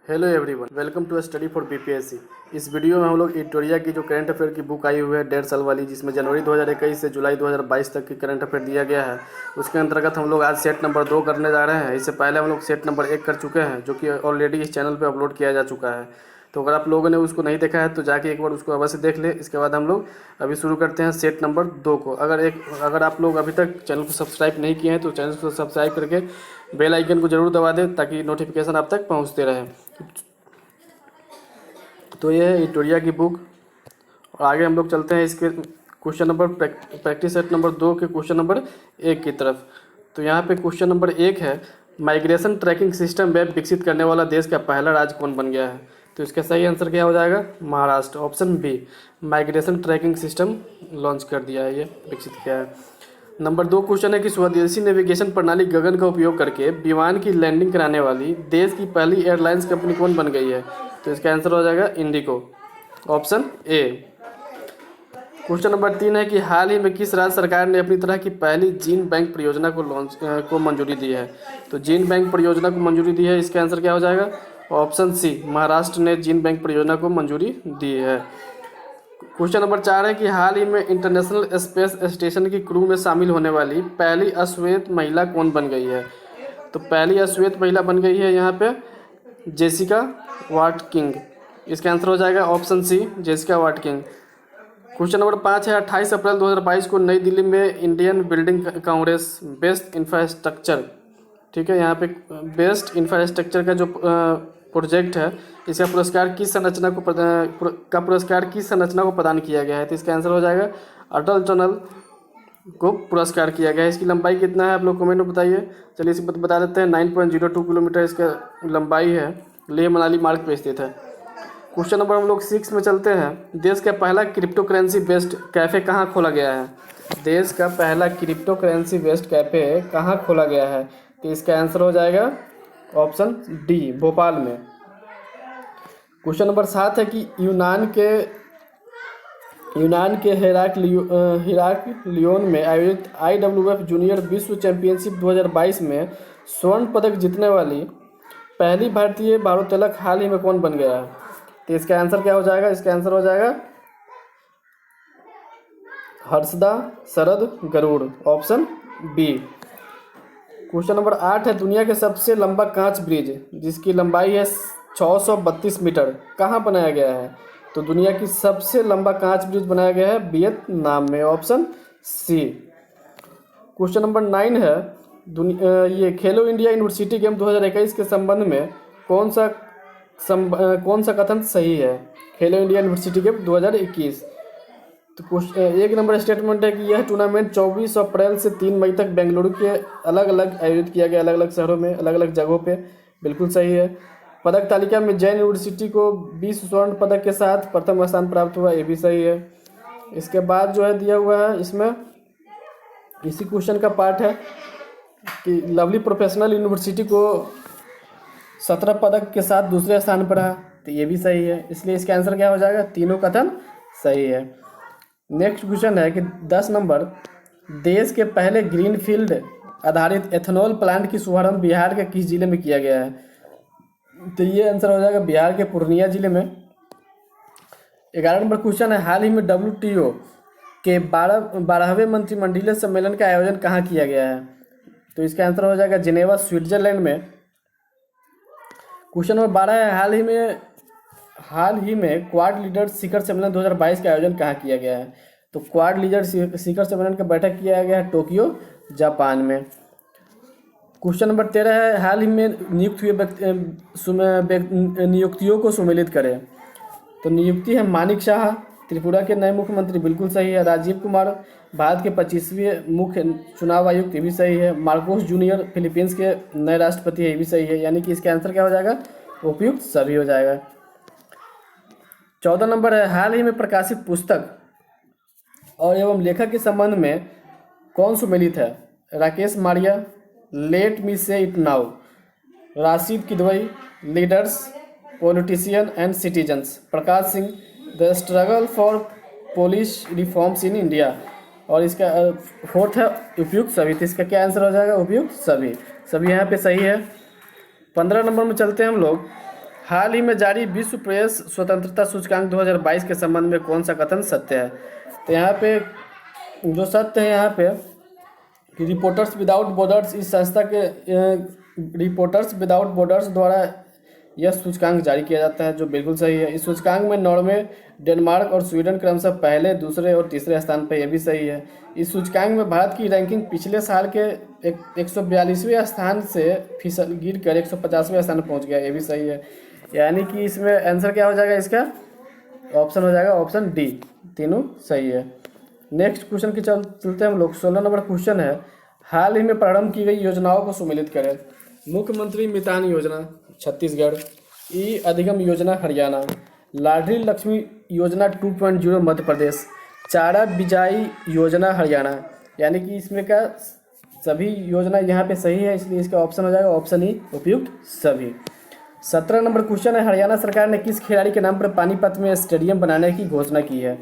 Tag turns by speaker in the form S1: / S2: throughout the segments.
S1: Hello everyone, welcome to study for BPSC. इस video में हम लोग इटोरिया की जो करंट अफेयर की बुक आई हुई है 1.5 साल वाली, जिसमें जनवरी 2021 से जुलाई 2022 तक की करंट अफेयर दिया गया है, उसके अंतर्गत हम लोग आज सेट नंबर 2 करने जा रहे हैं। इससे पहले हम लोग सेट नंबर 1 कर चुके हैं, जो कि ऑलरेडी इस चैनल पर अपलोड किया जा चुका है। तो अगर आप लोगों ने उसको नहीं देखा है तो जाके एक बार उसको अवश्य देख ले। इसके बाद हम लोग अभी शुरू करते हैं सेट नंबर 2 को। अगर आप लोग अभी तक चैनल को सब्सक्राइब नहीं किए हैं तो चैनल को सब्सक्राइब करके बेल आइकन को जरूर दबा दें, ताकि नोटिफिकेशन आप तक पहुँचते रहे। तो ये है इटोरिया की बुक, और आगे हम लोग चलते हैं इसके question number practice set number 2 के क्वेश्चन नंबर 1 की तरफ। तो यहाँ पे क्वेश्चन नंबर 1 है, माइग्रेशन ट्रैकिंग सिस्टम वेब विकसित करने वाला देश का पहला राज्य कौन बन गया है? तो इसका सही आंसर क्या हो जाएगा? Maharashtra. Option B, migration tracking system launch कर दिया है, ये विकसित किया है। नंबर 2 क्वेश्चन है कि स्वदेशी नेविगेशन प्रणाली गगन का उपयोग करके विमान की लैंडिंग कराने वाली देश की पहली एयरलाइंस कंपनी कौन बन गई है? तो इसका आंसर हो जाएगा Indigo. Option A. Question number 3 है कि हाल ही में किस राज्य सरकार ने अपनी तरह की पहली जीन बैंक परियोजना को मंजूरी दी है? तो जीन बैंक परियोजना को मंजूरी दी है, इसका आंसर क्या हो जाएगा? ऑप्शन सी, महाराष्ट्र ने जीन बैंक परियोजना को मंजूरी दी है। क्वेश्चन नंबर 4 है कि हाल ही में इंटरनेशनल स्पेस स्टेशन की क्रू में शामिल होने वाली पहली अश्वेत महिला कौन बन गई है? तो पहली अश्वेत महिला बन गई है यहाँ पे जेसिका वाटकिंग। इसका आंसर हो जाएगा option C, Jessica Watkins. Question number 5 है, 28 अप्रैल 2022 को नई दिल्ली में Indian building congress best infrastructure, ठीक है, यहाँ पे बेस्ट इंफ्रास्ट्रक्चर का जो प्रोजेक्ट है, इसका पुरस्कार किस संरचना को प्रदान किया गया है? तो इसका आंसर हो जाएगा अटल टनल को पुरस्कार किया गया है। इसकी लंबाई कितना है आप लोग कमेंट में बताइए। चलिए इसे बता देते हैं, 9.02 किलोमीटर इसका लंबाई है, लेह मनाली मार्ग पर स्थित है। क्वेश्चन नंबर हम लोग 6 में चलते हैं, देश का पहला क्रिप्टो करेंसी बेस्ड कैफ़े कहाँ खोला गया है? देश का पहला क्रिप्टो करेंसी बेस्ड कैफ़े कहाँ खोला गया है? तो इसका आंसर हो जाएगा ऑप्शन डी, भोपाल में। क्वेश्चन नंबर 7 है कि यूनान के हेराक्लियोन में आयोजित IWF जूनियर विश्व चैंपियनशिप 2022 में स्वर्ण पदक जीतने वाली पहली भारतीय भारोत्तोलक हाल ही में कौन बन गया है? तो इसका आंसर क्या हो जाएगा? इसका आंसर हो जाएगा Harshada Sharad Garud. Option B. Question number 8 है, दुनिया के सबसे लंबा कांच ब्रिज जिसकी लंबाई है 632 मीटर कहाँ बनाया गया है? तो दुनिया की सबसे लंबा कांच ब्रिज बनाया गया है वियतनाम में। Option C. क्वेश्चन नंबर 9 है, ये खेलो इंडिया यूनिवर्सिटी गेम 2021 के संबंध में कौन सा कथन सही है? खेलो इंडिया यूनिवर्सिटी गेम 2021। तो एक नंबर स्टेटमेंट है कि यह टूर्नामेंट 24 अप्रैल से 3 मई तक बेंगलुरु के अलग अलग आयोजित किया गया, अलग अलग शहरों में, अलग अलग जगहों पे। बिल्कुल सही है। पदक तालिका में जैन यूनिवर्सिटी को 20 स्वर्ण पदक के साथ प्रथम स्थान प्राप्त हुआ, ये भी सही है। इसके बाद जो है दिया हुआ है इसमें, इसी क्वेश्चन का पार्ट है कि लवली प्रोफेशनल यूनिवर्सिटी को 17 पदक के साथ दूसरे स्थान पर है, तो ये भी सही है। इसलिए इसका आंसर क्या हो जाएगा? तीनों कथन सही है। नेक्स्ट क्वेश्चन है कि 10 नंबर, देश के पहले ग्रीनफील्ड आधारित एथेनॉल प्लांट की शुभारंभ बिहार के किस जिले में किया गया है? तो ये आंसर हो जाएगा बिहार के पूर्णिया जिले में। 11 नंबर क्वेश्चन है, हाल ही में WTO के 12वें मंत्रिमंडलीय सम्मेलन का आयोजन कहाँ किया गया है? तो इसका आंसर हो जाएगा जिनेवा, स्विट्जरलैंड में। क्वेश्चन नंबर 12 है, हाल ही में क्वाड लीडर शिखर सम्मेलन 2022 का आयोजन कहाँ किया गया है? तो क्वाड लीडर शिखर सम्मेलन का बैठक किया गया है टोक्यो, जापान में। क्वेश्चन नंबर 13 है, हाल ही में नियुक्त हुए नियुक्तियों को सुमेलित करें। तो नियुक्ति है मानिक शाह, त्रिपुरा के नए मुख्यमंत्री, बिल्कुल सही है। राजीव कुमार, भारत के 25वें मुख्य चुनाव आयुक्त, ये भी सही है। मार्कोस जूनियर, फिलीपींस के नए राष्ट्रपति, ये भी सही है। यानी कि इसका आंसर क्या हो जाएगा? उपयुक्त सभी हो जाएगा। 14 नंबर है, हाल ही में प्रकाशित पुस्तक और एवं लेखक के संबंध में कौन सुमेलित है? राकेश मारिया, लेट मी से it now, Rashid Kidwai, leaders, politician and citizens, Prakash Singh, the struggle for police reforms in India. और इसका 4th है उपयुक्त सभी। तो इसका क्या आंसर हो जाएगा? उपयुक्त सभी। सभी यहाँ पे सही है। 15 नंबर में चलते हैं हम लोग, हाल ही में जारी विश्व प्रेस स्वतंत्रता सूचकांक 2022 के संबंध में कौन सा कथन सत्य है? तो यहाँ पे जो सत्य है यहाँ पे कि रिपोर्टर्स विदाउट बॉर्डर्स इस संस्था के रिपोर्टर्स विदाउट बॉर्डर्स द्वारा यह सूचकांक जारी किया जाता है, जो बिल्कुल सही है। इस सूचकांक में नॉर्वे, डेनमार्क और स्वीडन क्रमशः पहले, दूसरे और तीसरे स्थान पर, यह भी सही है। इस सूचकांक में भारत की रैंकिंग पिछले साल के 142वें स्थान से फिसल गिर कर 150वें स्थान पर पहुँच गया, ये भी सही है। यानी कि इसमें आंसर क्या हो जाएगा इसका? ऑप्शन हो जाएगा ऑप्शन डी, तीनों सही है। नेक्स्ट क्वेश्चन की चलते हैं हम लोग। 16 नंबर क्वेश्चन है, हाल ही में प्रारंभ की गई योजनाओं को सुमेलित करें। मुख्यमंत्री मितान योजना छत्तीसगढ़, ई अधिगम योजना हरियाणा, लाडली लक्ष्मी योजना 2.0 मध्य प्रदेश, चारा बिजाई योजना हरियाणा। यानी कि इसमें का सभी योजना यहाँ पे सही है, इसलिए इसका ऑप्शन हो जाएगा ऑप्शन ई, उपयुक्त सभी। 17 नंबर क्वेश्चन है, हरियाणा सरकार ने किस खिलाड़ी के नाम पर पानीपत में स्टेडियम बनाने की घोषणा की है?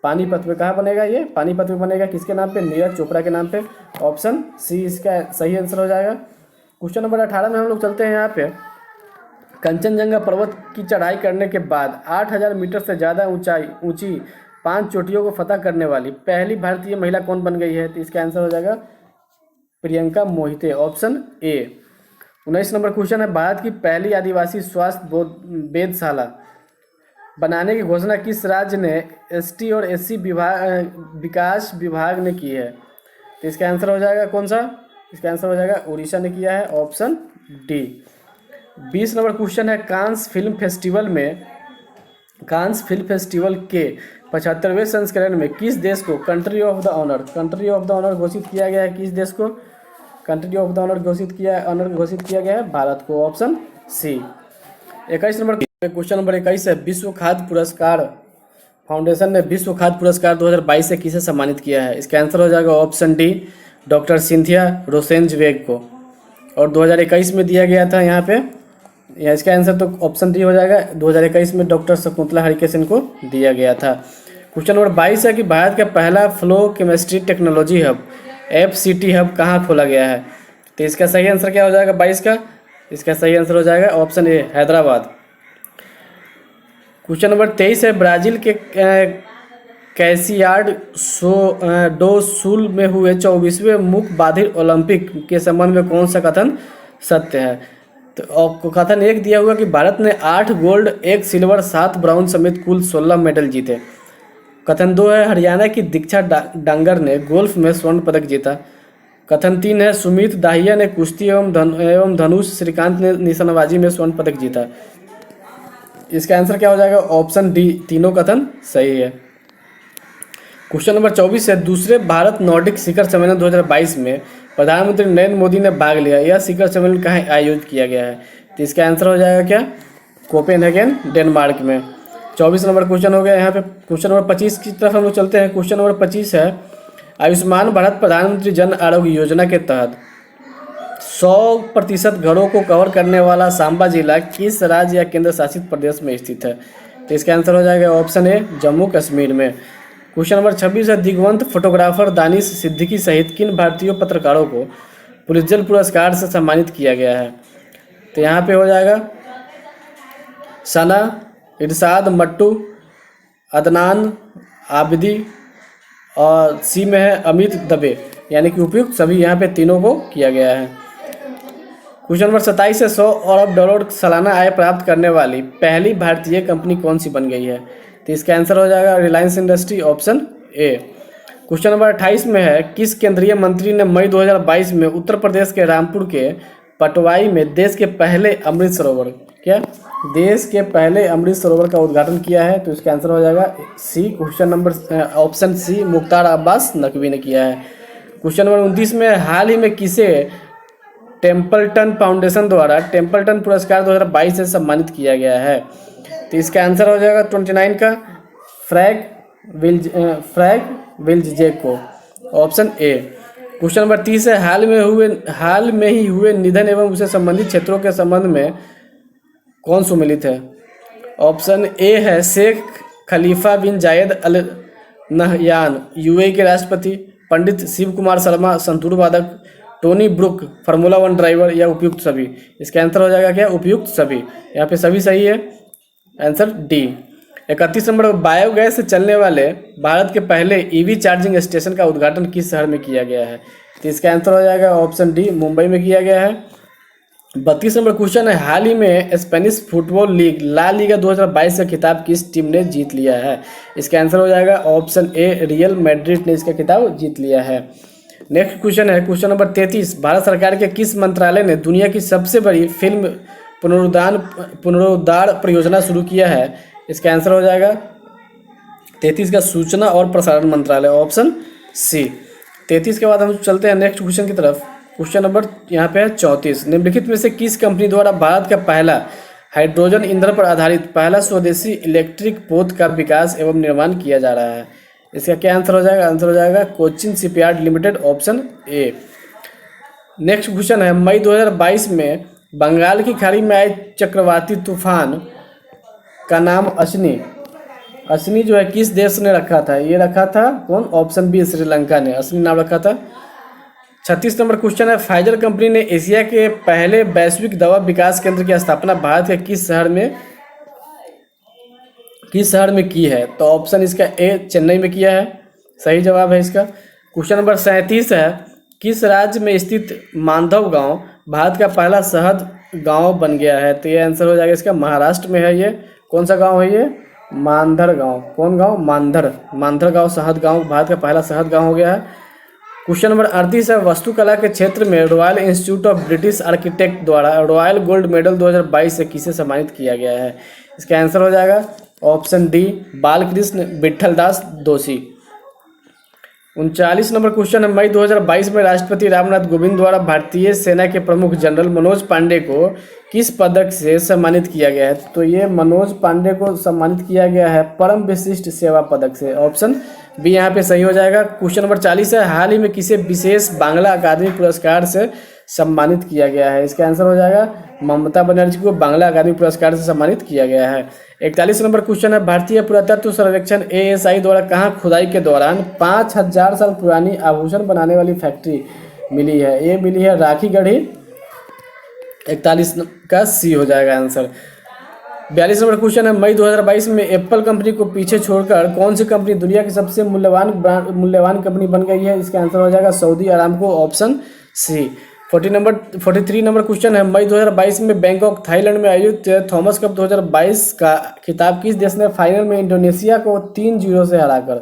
S1: पानीपत में कहाँ बनेगा ये? पानीपत में बनेगा किसके नाम पे? नीरज चोपड़ा के नाम पे। ऑप्शन सी इसका सही आंसर हो जाएगा। क्वेश्चन नंबर 18 में हम लोग चलते हैं यहाँ पे। कंचनजंगा पर्वत की चढ़ाई करने के बाद 8000 मीटर से ज़्यादा ऊंची 5 चोटियों को फतह करने वाली पहली भारतीय महिला कौन बन गई है? तो इसका आंसर हो जाएगा Priyanka Mohite, option A. 19 number question है, भारत की पहली आदिवासी स्वास्थ्य वेधशाला बनाने की घोषणा किस राज्य ने एसटी और एससी विकास विभाग ने की है? तो इसका आंसर हो जाएगा कौन सा? इसका आंसर हो जाएगा उड़ीसा ने किया है, ऑप्शन डी। 20 नंबर क्वेश्चन है, कांस फिल्म फेस्टिवल के 75वें संस्करण में किस देश को कंट्री ऑफ द ऑनर घोषित किया गया है? किस देश को कंट्री ऑफ द ऑनर घोषित किया गया है? भारत को, option C. 21 number question number 21 है, विश्व खाद्य पुरस्कार फाउंडेशन ने विश्व खाद्य पुरस्कार 2022 से किसे सम्मानित किया है? इसका आंसर हो जाएगा ऑप्शन डी, डॉक्टर सिंथिया रोसेंजवेग को। और 2021 में दिया गया था यहाँ पे, या इसका आंसर तो ऑप्शन डी हो जाएगा। 2021 में डॉक्टर शकुंतला हरिकिशन को दिया गया था। क्वेश्चन नंबर 22 है कि भारत का पहला flow chemistry technology hub FCT hub कहाँ खोला गया है? तो इसका सही आंसर क्या हो जाएगा 22 का? इसका सही आंसर हो जाएगा option A, Hyderabad. Question number 23 है, ब्राज़ील के कैसियाड डो सुल में हुए 24वें मुख बाधिर ओलंपिक के संबंध में कौन सा कथन सत्य है? तो कथन 1 दिया हुआ कि भारत ने 8 गोल्ड, 1 सिल्वर, 7 ब्राउन समेत कुल 16 मेडल जीते। कथन 2 है, हरियाणा की दीक्षा डांगर ने गोल्फ में स्वर्ण पदक जीता। कथन 3 है, सुमित दाहिया ने कुश्ती एवं धनुष, श्रीकांत ने निशानेबाजी में स्वर्ण पदक जीता। इसका आंसर क्या हो जाएगा? ऑप्शन डी, तीनों कथन सही है। क्वेश्चन नंबर 24 है, दूसरे भारत नॉर्डिक शिखर सम्मेलन 2022 में प्रधानमंत्री नरेंद्र मोदी ने भाग लिया। यह शिखर सम्मेलन कहाँ आयोजित किया गया है? तो इसका आंसर हो जाएगा क्या? कोपेनहेगन, डेनमार्क में। 24 नंबर क्वेश्चन हो गया। यहाँ पे क्वेश्चन नंबर 25 की तरफ हम लोग चलते हैं। क्वेश्चन नंबर 25 है, आयुष्मान भारत प्रधानमंत्री जन आरोग्य योजना के तहत 100% घरों को कवर करने वाला सांबा जिला किस राज्य या केंद्र शासित प्रदेश में स्थित है? तो इसका आंसर हो जाएगा ऑप्शन ए, जम्मू कश्मीर में। क्वेश्चन नंबर 26 है, दिग्वंत फोटोग्राफर दानिश सिद्दीकी सहित किन भारतीय पत्रकारों को पुलित्जर पुरस्कार से सम्मानित किया गया है? तो यहाँ पे हो जाएगा सना, इरशाद मट्टू, अदनान आबिदी, और सी में है अमित दबे। यानी कि उपयुक्त सभी यहाँ पे तीनों को किया गया है। क्वेश्चन नंबर 27 है, 100 अरब डॉलर सालाना आय प्राप्त करने वाली पहली भारतीय कंपनी कौन सी बन गई है? तो इसका आंसर हो जाएगा Reliance industry, option A. Question number 28 में है, किस केंद्रीय मंत्री ने मई 2022 में उत्तर प्रदेश के रामपुर के पटवाई में देश के पहले अमृत सरोवर का उद्घाटन किया है? तो इसका आंसर हो जाएगा C, question number option C, Mukhtar Abbas Naqvi ने किया है। क्वेश्चन नंबर 29 में, हाल ही में किसे टेम्पल्टन फाउंडेशन द्वारा टेम्पल्टन पुरस्कार 2022 से सम्मानित किया गया है? तो इसका आंसर हो जाएगा 29 का, फ्रैग विल्जजेक को, ऑप्शन ए। क्वेश्चन नंबर 30 है, हाल में ही हुए निधन एवं उसे संबंधित क्षेत्रों के संबंध में कौन सुमेलित है? ऑप्शन ए है शेख खलीफा बिन जायद अल नहयान, यूएई के राष्ट्रपति, पंडित शिव कुमार शर्मा संतूर वादक, टोनी ब्रुक, फार्मूला 1 ड्राइवर या उपयुक्त सभी? इसका आंसर हो जाएगा क्या? उपयुक्त सभी। यहाँ पे सभी सही है, आंसर डी। 31 नंबर, बायोगैस से चलने वाले भारत के पहले ईवी चार्जिंग स्टेशन का उद्घाटन किस शहर में किया गया है? तो इसका आंसर हो जाएगा ऑप्शन डी, मुंबई में किया गया है। 32 नंबर क्वेश्चन है, हाल ही में Spanish football league La Liga 2022 का खिताब किस टीम ने जीत लिया है? इसका आंसर हो जाएगा ऑप्शन ए, रियल मैड्रिड ने इसका खिताब जीत लिया है। नेक्स्ट क्वेश्चन है क्वेश्चन नंबर 33, भारत सरकार के किस मंत्रालय ने दुनिया की सबसे बड़ी फिल्म पुनरुद्धार परियोजना शुरू किया है? इसका आंसर हो जाएगा 33 का सूचना और प्रसारण मंत्रालय, ऑप्शन सी। 33 के बाद हम चलते हैं नेक्स्ट क्वेश्चन की तरफ। क्वेश्चन नंबर यहाँ पे है 34, निम्नलिखित में से किस कंपनी द्वारा भारत का पहला हाइड्रोजन ईंधन पर आधारित पहला स्वदेशी इलेक्ट्रिक पोत का विकास एवं निर्माण किया जा रहा है? इसका क्या आंसर हो जाएगा? आंसर हो जाएगा Cochin shipyard limited, option A. Next question है, मई 2022 में बंगाल की खाड़ी में आए चक्रवाती तूफान का नाम अश्नी जो है किस देश ने रखा था? ये रखा था कौन? ऑप्शन बी, श्रीलंका ने अश्नी नाम रखा था। 36 नंबर क्वेश्चन है, फाइजर कंपनी ने एशिया के पहले वैश्विक दवा विकास केंद्र की स्थापना भारत के किस शहर में की है? तो ऑप्शन इसका ए, चेन्नई में किया है, सही जवाब है इसका। क्वेश्चन नंबर 37 है, किस राज्य में स्थित मांधव गांव भारत का पहला शहद गांव बन गया है? तो ये आंसर हो जाएगा इसका महाराष्ट्र में है। ये कौन सा गांव है? ये मांधर गांव। कौन गांव? मांधर गांव शहद गांव भारत का पहला शहद गांव हो गया है। क्वेश्चन नंबर 38 है, वास्तुकला के क्षेत्र में royal institute of British architect द्वारा रॉयल गोल्ड मेडल 2022 से किसे सम्मानित किया गया है? इसका आंसर हो जाएगा ऑप्शन डी, बालकृष्ण विठलदास दोषी। 39 नंबर क्वेश्चन है, मई 2022 में राष्ट्रपति रामनाथ कोविंद द्वारा भारतीय सेना के प्रमुख जनरल मनोज पांडे को किस पदक से सम्मानित किया गया है? तो ये मनोज पांडे को सम्मानित किया गया है परम विशिष्ट सेवा पदक से, ऑप्शन बी यहाँ पे सही हो जाएगा। क्वेश्चन नंबर 40 है, हाल ही में किसे विशेष बांग्ला अकादमी पुरस्कार से सम्मानित किया गया है? इसका आंसर हो जाएगा ममता बनर्जी को बांग्ला अकादमी पुरस्कार से सम्मानित किया गया है। 41 नंबर क्वेश्चन है, भारतीय पुरातत्व सर्वेक्षण ASI द्वारा कहाँ खुदाई के दौरान 5000 साल पुरानी आभूषण बनाने वाली फैक्ट्री मिली है? ये मिली है राखीगढ़ी, 41 का सी हो जाएगा आंसर। 42 नंबर क्वेश्चन है, मई 2022 में एप्पल कंपनी को पीछे छोड़कर कौन सी कंपनी दुनिया की सबसे मूल्यवान कंपनी बन गई है? इसका आंसर हो जाएगा Saudi Aramco, option C. 43 number question है, मई 2022 में बैंकॉक थाईलैंड में आयोजित थॉमस कप 2022 का खिताब किस देश ने फाइनल में इंडोनेशिया को 3-0 से हराकर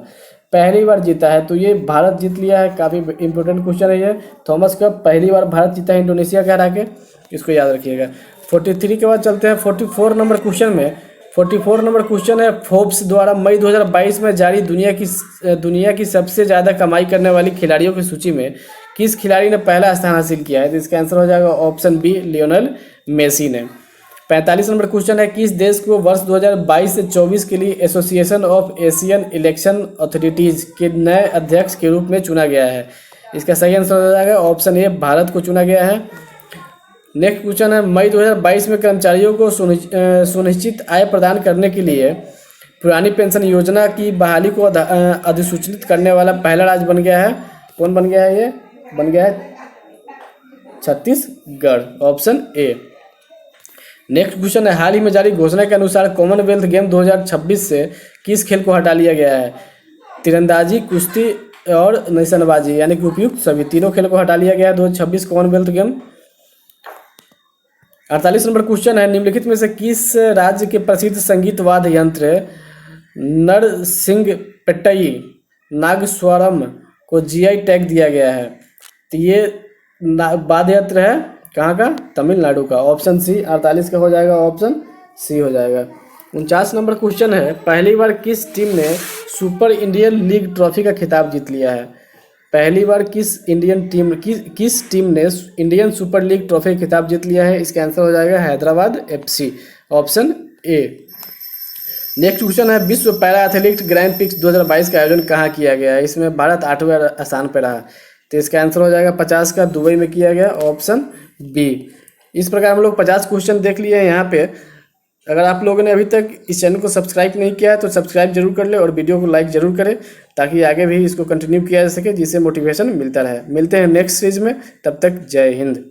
S1: पहली बार जीता है? तो ये भारत जीत लिया है। काफ़ी इंपॉर्टेंट क्वेश्चन है ये। थॉमस कप पहली बार भारत जीता है इंडोनेशिया के हरा के, इसको याद रखिएगा। 43 के बाद चलते हैं 44 नंबर क्वेश्चन में। 44 नंबर क्वेश्चन है, फोर्ब्स द्वारा मई 2022 में जारी दुनिया की सबसे ज़्यादा कमाई करने वाली खिलाड़ियों की सूची में किस खिलाड़ी ने पहला स्थान हासिल किया है? तो इसका आंसर हो जाएगा ऑप्शन बी, लियोनेल मेसी ने। 45 नंबर क्वेश्चन है, किस देश को वर्ष 2022 से 24 के लिए association of Asian election authorities के नए अध्यक्ष के रूप में चुना गया है? इसका सही आंसर हो जाएगा ऑप्शन ए, भारत को चुना गया है। नेक्स्ट क्वेश्चन है, मई 2022 में कर्मचारियों को सुनिश्चित आय प्रदान करने के लिए पुरानी पेंशन योजना की बहाली को अधिसूचित करने वाला पहला राज्य बन गया है। कौन बन गया है? ये बन गया है Chhattisgarh, option A. Next question है, हाल ही में जारी घोषणा के अनुसार कॉमनवेल्थ गेम 2026 से किस खेल को हटा लिया गया है? तीरंदाजी, कुश्ती और निशानेबाजी, यानी कि उपयुक्त सभी तीनों खेल को हटा लिया गया है 2026 कॉमनवेल्थ गेम। 48 नंबर क्वेश्चन है, निम्नलिखित में से किस राज्य के प्रसिद्ध संगीत वाद्य यंत्र नरसिंहपेट्टई नागस्वरम को GI टैग दिया गया है? तो ये वाद्य यंत्र है कहाँ का? तमिलनाडु का, ऑप्शन सी। 48 का हो जाएगा ऑप्शन सी हो जाएगा। 49 नंबर क्वेश्चन है, पहली बार किस टीम ने सुपर इंडियन लीग ट्रॉफी का खिताब जीत लिया है? पहली बार किस टीम ने इंडियन सुपर लीग ट्रॉफी खिताब जीत लिया है? इसका आंसर हो जाएगा Hyderabad FC, option A. Next question है, विश्व पैरा एथलीट ग्रैंड प्रिक्स 2022 का आयोजन कहाँ किया गया है? इसमें भारत 8वें स्थान पर रहा, तो इसका आंसर हो जाएगा 50 का दुबई में किया गया, ऑप्शन बी। इस प्रकार हम लोग 50 क्वेश्चन देख लिए हैं यहाँ पे। अगर आप लोगों ने अभी तक इस चैनल को सब्सक्राइब नहीं किया है तो सब्सक्राइब जरूर कर ले और वीडियो को लाइक जरूर करें, ताकि आगे भी इसको कंटिन्यू किया जा सके, जिससे मोटिवेशन मिलता रहे। मिलते हैं नेक्स्ट सीरीज में, तब तक जय हिंद।